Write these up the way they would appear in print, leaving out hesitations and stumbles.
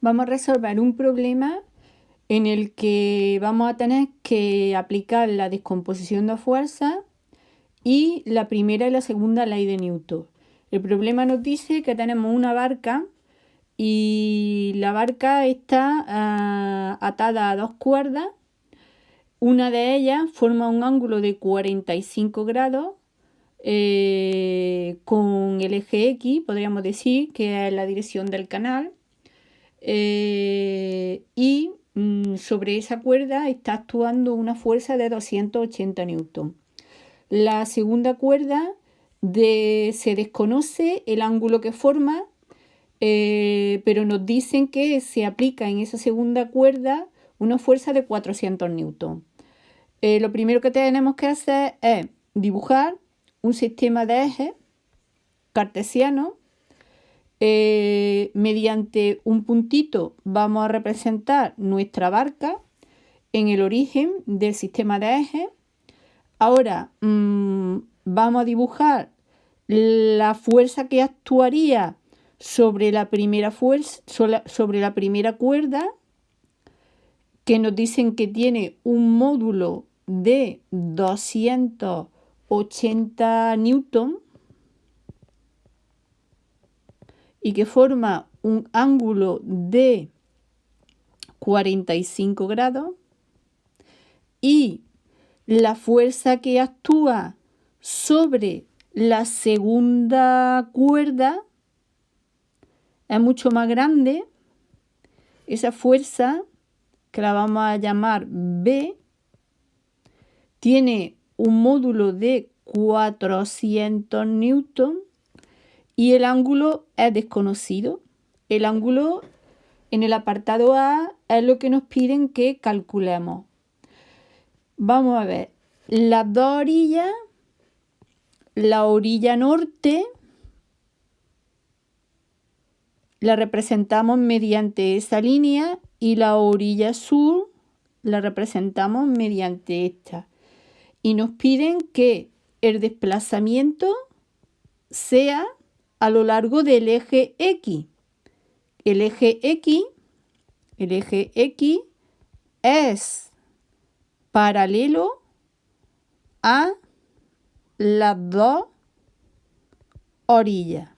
vamos a resolver un problema en el que vamos a tener que aplicar la descomposición de fuerzas y la primera y la segunda ley de Newton. El problema nos dice que tenemos una barca y la barca está atada a dos cuerdas. Una de ellas forma un ángulo de 45 grados con el eje X, podríamos decir que es la dirección del canal. Y sobre esa cuerda está actuando una fuerza de 280 newton. La segunda cuerda se desconoce el ángulo que forma, pero nos dicen que se aplica en esa segunda cuerda una fuerza de 400 newton. Lo primero que tenemos que hacer es dibujar un sistema de ejes cartesiano. Mediante un puntito vamos a representar nuestra barca en el origen del sistema de ejes. Ahora vamos a dibujar la fuerza que actuaría sobre la primera cuerda, que nos dicen que tiene un módulo de 280 newton y que forma un ángulo de 45 grados, y la fuerza que actúa sobre la segunda cuerda es mucho más grande. Esa fuerza, que la vamos a llamar B, tiene un módulo de 400 newton y el ángulo es desconocido. El ángulo en el apartado A es lo que nos piden que calculemos. Vamos a ver las dos orillas. La orilla norte la representamos mediante esa línea y la orilla sur la representamos mediante esta. Y nos piden que el desplazamiento sea a lo largo del eje X. El eje X es paralelo a las dos orillas.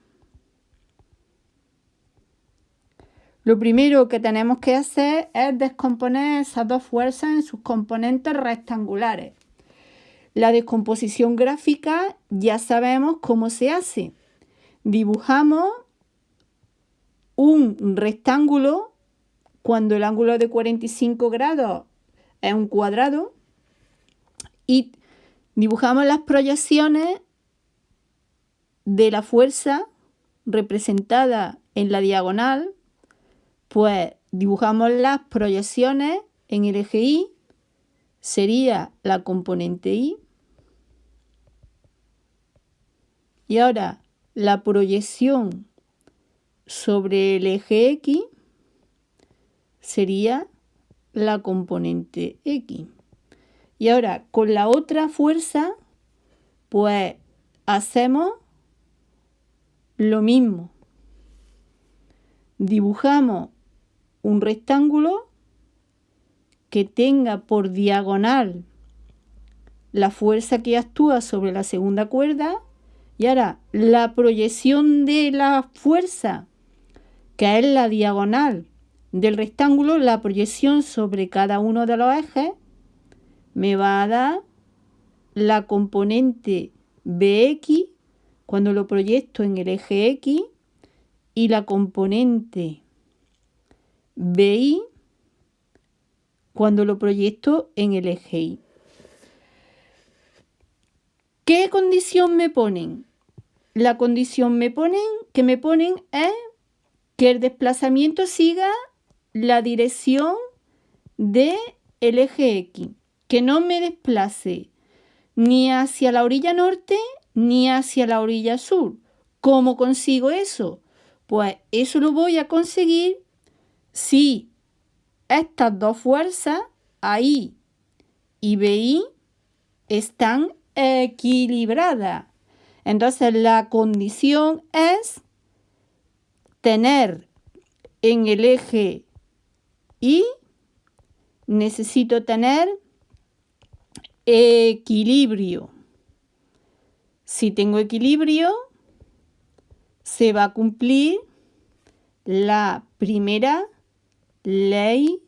Lo primero que tenemos que hacer es descomponer esas dos fuerzas en sus componentes rectangulares. La descomposición gráfica ya sabemos cómo se hace. Dibujamos un rectángulo cuando el ángulo de 45 grados es un cuadrado y dibujamos las proyecciones de la fuerza representada en la diagonal. Pues dibujamos las proyecciones en el eje Y, sería la componente Y. Y ahora la proyección sobre el eje X sería la componente X. Y ahora con la otra fuerza, pues hacemos lo mismo. Dibujamos un rectángulo que tenga por diagonal la fuerza que actúa sobre la segunda cuerda, y ahora la proyección de la fuerza, que es la diagonal del rectángulo, la proyección sobre cada uno de los ejes, me va a dar la componente BX cuando lo proyecto en el eje X y la componente BY cuando lo proyecto en el eje Y. ¿Qué condición me ponen? La condición que me ponen es que el desplazamiento siga la dirección del eje X, que no me desplace ni hacia la orilla norte ni hacia la orilla sur. ¿Cómo consigo eso? Pues eso lo voy a conseguir si estas dos fuerzas, AI y BI, están equilibradas. Entonces la condición es tener en el eje Y necesito tener equilibrio. Si tengo equilibrio, se va a cumplir la primera ley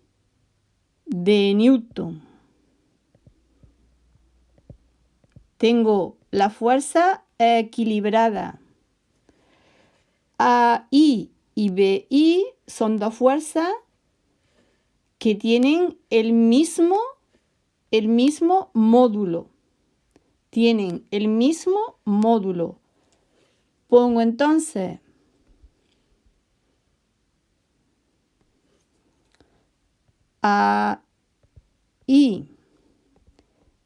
de Newton. Tengo la fuerza equilibrada. AI y BI son dos fuerzas que tienen el mismo módulo. Tienen el mismo módulo. Pongo entonces AI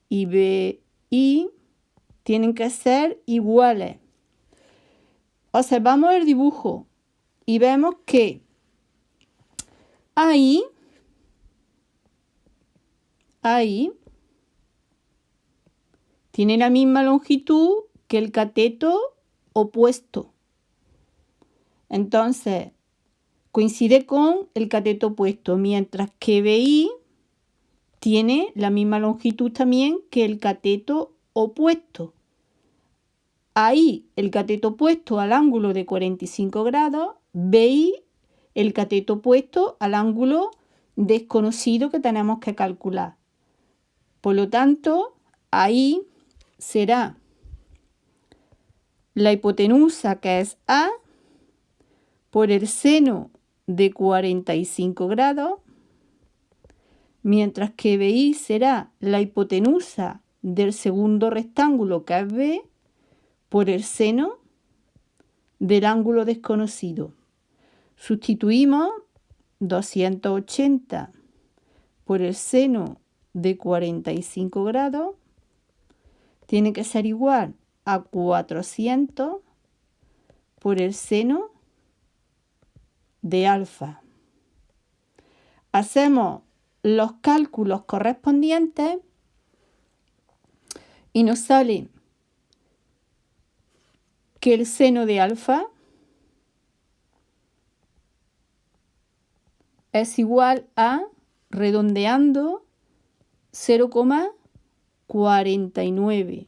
y BI tienen que ser iguales. Observamos el dibujo y vemos que AI tiene la misma longitud que el cateto opuesto. Entonces, coincide con el cateto opuesto, mientras que BI tiene la misma longitud también que el cateto opuesto. Ahí el cateto opuesto al ángulo de 45 grados, BI el cateto opuesto al ángulo desconocido que tenemos que calcular. Por lo tanto, ahí será la hipotenusa, que es A, por el seno de 45 grados, mientras que BI será la hipotenusa del segundo rectángulo, que es B, por el seno del ángulo desconocido. Sustituimos 280 por el seno de 45 grados, tiene que ser igual a 400 por el seno de alfa. Hacemos los cálculos correspondientes y nos sale que el seno de alfa es igual a, redondeando, 0,49.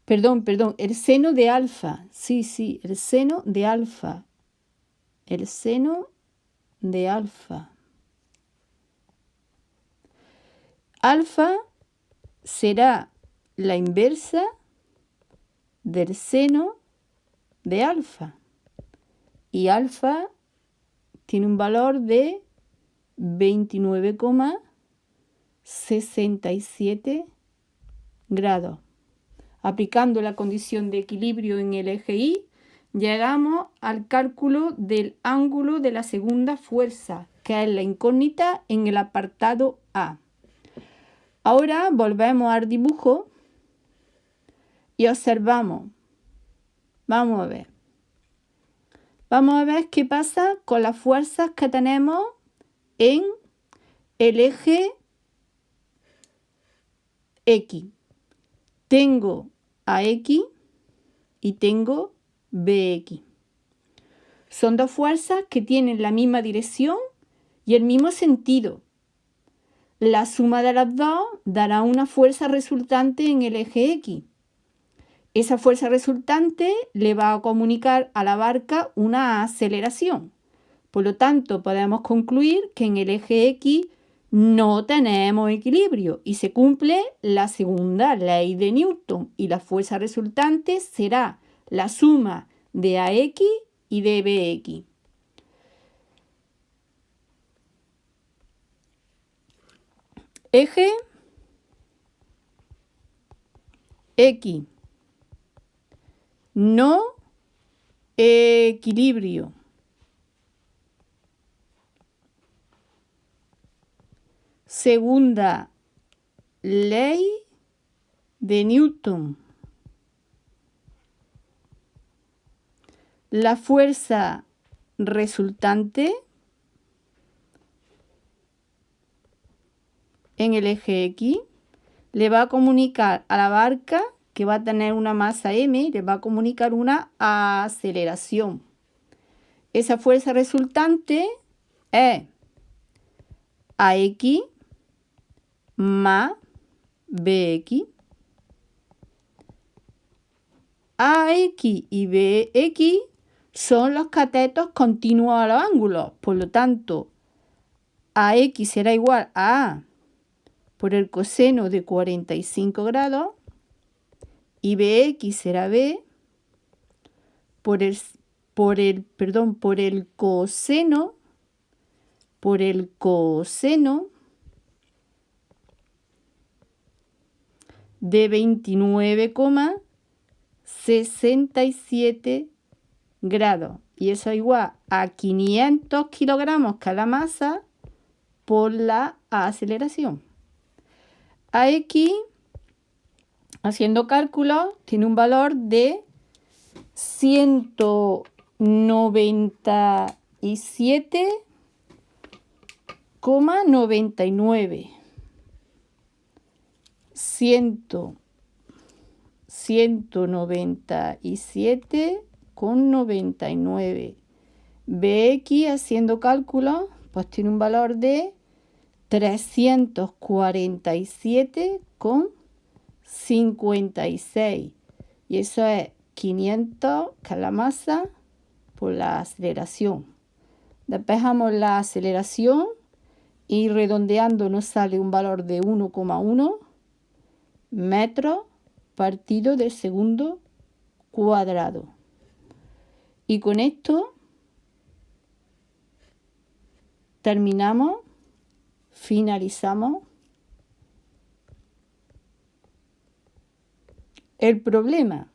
Perdón, el seno de alfa. Sí, el seno de alfa. El seno de alfa. Alfa será la inversa del seno de alfa. Y alfa tiene un valor de 29,67 grados. Aplicando la condición de equilibrio en el eje Y, llegamos al cálculo del ángulo de la segunda fuerza, que es la incógnita en el apartado A. Ahora volvemos al dibujo y observamos. Vamos a ver. Vamos a ver qué pasa con las fuerzas que tenemos en el eje X. Tengo AX y tengo BX. Son dos fuerzas que tienen la misma dirección y el mismo sentido. La suma de las dos dará una fuerza resultante en el eje X. Esa fuerza resultante le va a comunicar a la barca una aceleración. Por lo tanto, podemos concluir que en el eje X no tenemos equilibrio y se cumple la segunda ley de Newton y la fuerza resultante será la suma de AX y de BX. Eje X. No equilibrio. Segunda ley de Newton. La fuerza resultante en el eje X le va a comunicar a la barca, que va a tener una masa m, le va a comunicar una aceleración. esa fuerza resultante es AX más BX. AX y BX son los catetos continuos a los ángulos. Por lo tanto, AX será igual a A por el coseno de 45 grados y BX será B por el coseno de 29,67 grados. Y eso es igual a 500 kilogramos cada masa por la aceleración. AX, haciendo cálculos, tiene un valor de 197,99. 197,99. BX, haciendo cálculos, pues tiene un valor de 347,56. Y eso es 500 cada masa por la aceleración. Despejamos la aceleración y redondeando nos sale un valor de 1,1 metros partido del segundo cuadrado. Y con esto terminamos, finalizamos el problema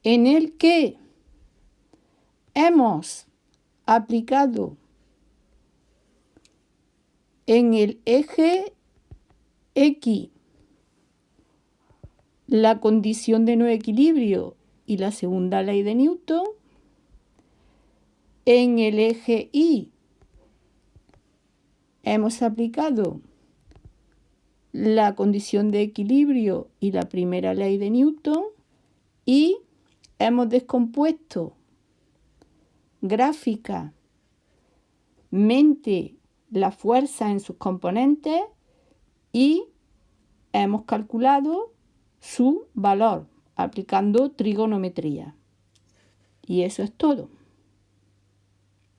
en el que hemos aplicado en el eje X la condición de no equilibrio y la segunda ley de Newton. En el eje Y hemos aplicado la condición de equilibrio y la primera ley de Newton y hemos descompuesto gráficamente la fuerza en sus componentes y hemos calculado su valor aplicando trigonometría. Y eso es todo.